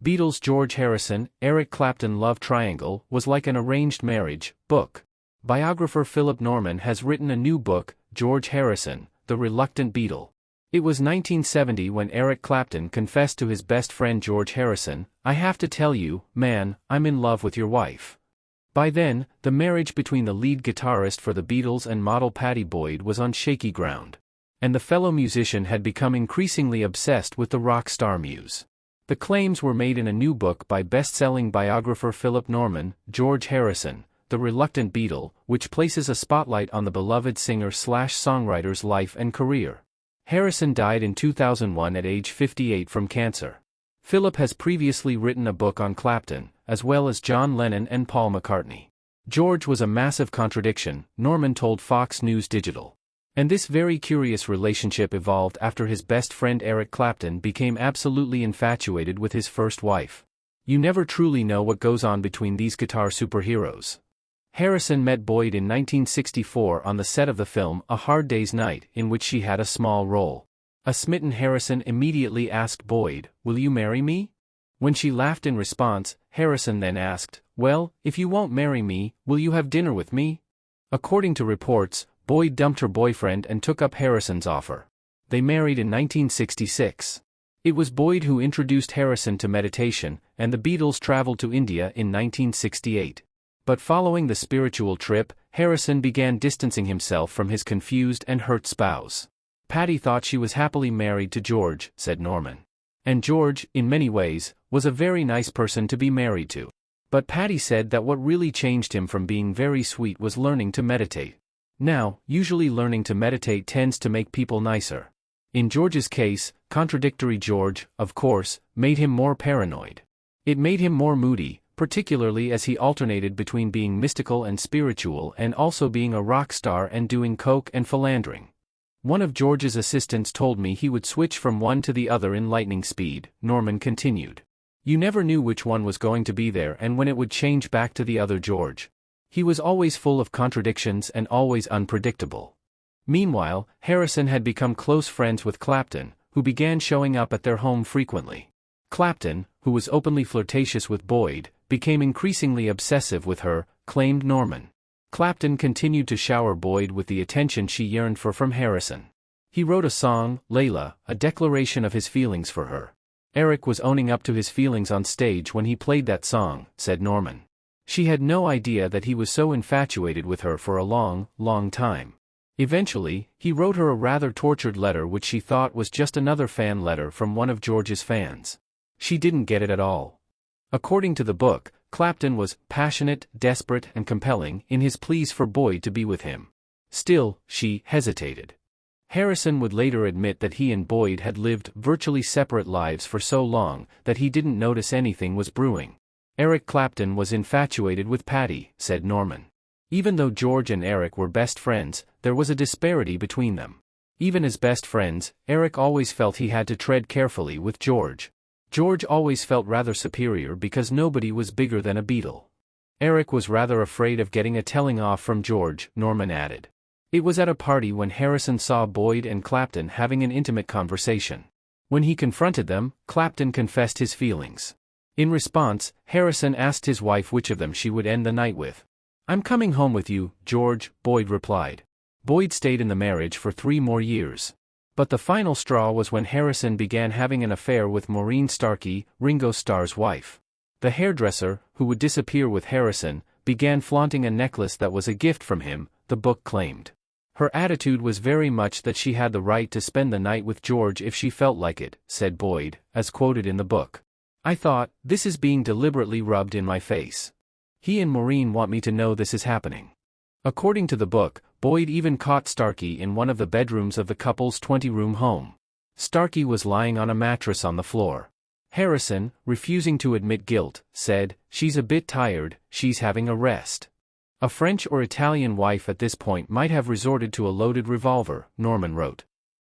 Beatles George Harrison, Eric Clapton love triangle was like an arranged marriage. Book. Biographer Philip Norman has written a new book, George Harrison, The Reluctant Beatle. It was 1970 when Eric Clapton confessed to his best friend George Harrison, "I have to tell you, man, I'm in love with your wife." By then, the marriage between the lead guitarist for the Beatles and model Pattie Boyd was on shaky ground. And the fellow musician had become increasingly obsessed with the rock star muse. The claims were made in a new book by best-selling biographer Philip Norman, George Harrison, The Reluctant Beatle, which places a spotlight on the beloved singer-slash-songwriter's life and career. Harrison died in 2001 at age 58 from cancer. Philip has previously written a book on Clapton, as well as John Lennon and Paul McCartney. George was a massive contradiction, Norman told Fox News Digital. And this very curious relationship evolved after his best friend Eric Clapton became absolutely infatuated with his first wife. You never truly know what goes on between these guitar superheroes. Harrison met Boyd in 1964 on the set of the film A Hard Day's Night, in which she had a small role. A smitten Harrison immediately asked Boyd, "Will you marry me?" When she laughed in response, Harrison then asked, "Well, if you won't marry me, will you have dinner with me?" According to reports, Boyd dumped her boyfriend and took up Harrison's offer. They married in 1966. It was Boyd who introduced Harrison to meditation, and the Beatles traveled to India in 1968. But following the spiritual trip, Harrison began distancing himself from his confused and hurt spouse. Pattie thought she was happily married to George, said Norman. And George, in many ways, was a very nice person to be married to. But Pattie said that what really changed him from being very sweet was learning to meditate. Now, usually learning to meditate tends to make people nicer. In George's case, contradictory George, of course, made him more paranoid. It made him more moody, particularly as he alternated between being mystical and spiritual and also being a rock star and doing coke and philandering. One of George's assistants told me he would switch from one to the other in lightning speed, Norman continued. You never knew which one was going to be there and when it would change back to the other George. He was always full of contradictions and always unpredictable. Meanwhile, Harrison had become close friends with Clapton, who began showing up at their home frequently. Clapton, who was openly flirtatious with Boyd, became increasingly obsessive with her, claimed Norman. Clapton continued to shower Boyd with the attention she yearned for from Harrison. He wrote a song, Layla, a declaration of his feelings for her. Eric was owning up to his feelings on stage when he played that song, said Norman. She had no idea that he was so infatuated with her for a long, long time. Eventually, he wrote her a rather tortured letter which she thought was just another fan letter from one of George's fans. She didn't get it at all. According to the book, Clapton was passionate, desperate, and compelling in his pleas for Boyd to be with him. Still, she hesitated. Harrison would later admit that he and Boyd had lived virtually separate lives for so long that he didn't notice anything was brewing. Eric Clapton was infatuated with Pattie, said Norman. Even though George and Eric were best friends, there was a disparity between them. Even as best friends, Eric always felt he had to tread carefully with George. George always felt rather superior because nobody was bigger than a Beatle. Eric was rather afraid of getting a telling off from George, Norman added. It was at a party when Harrison saw Boyd and Clapton having an intimate conversation. When he confronted them, Clapton confessed his feelings. In response, Harrison asked his wife which of them she would end the night with. "I'm coming home with you, George," Boyd replied. Boyd stayed in the marriage for 3 more years. But the final straw was when Harrison began having an affair with Maureen Starkey, Ringo Starr's wife. The hairdresser, who would disappear with Harrison, began flaunting a necklace that was a gift from him, the book claimed. Her attitude was very much that she had the right to spend the night with George if she felt like it, said Boyd, as quoted in the book. "I thought, this is being deliberately rubbed in my face. He and Maureen want me to know this is happening." According to the book, Boyd even caught Starkey in one of the bedrooms of the couple's 20-room home. Starkey was lying on a mattress on the floor. Harrison, refusing to admit guilt, said, "She's a bit tired, she's having a rest." A French or Italian wife at this point might have resorted to a loaded revolver, Norman wrote.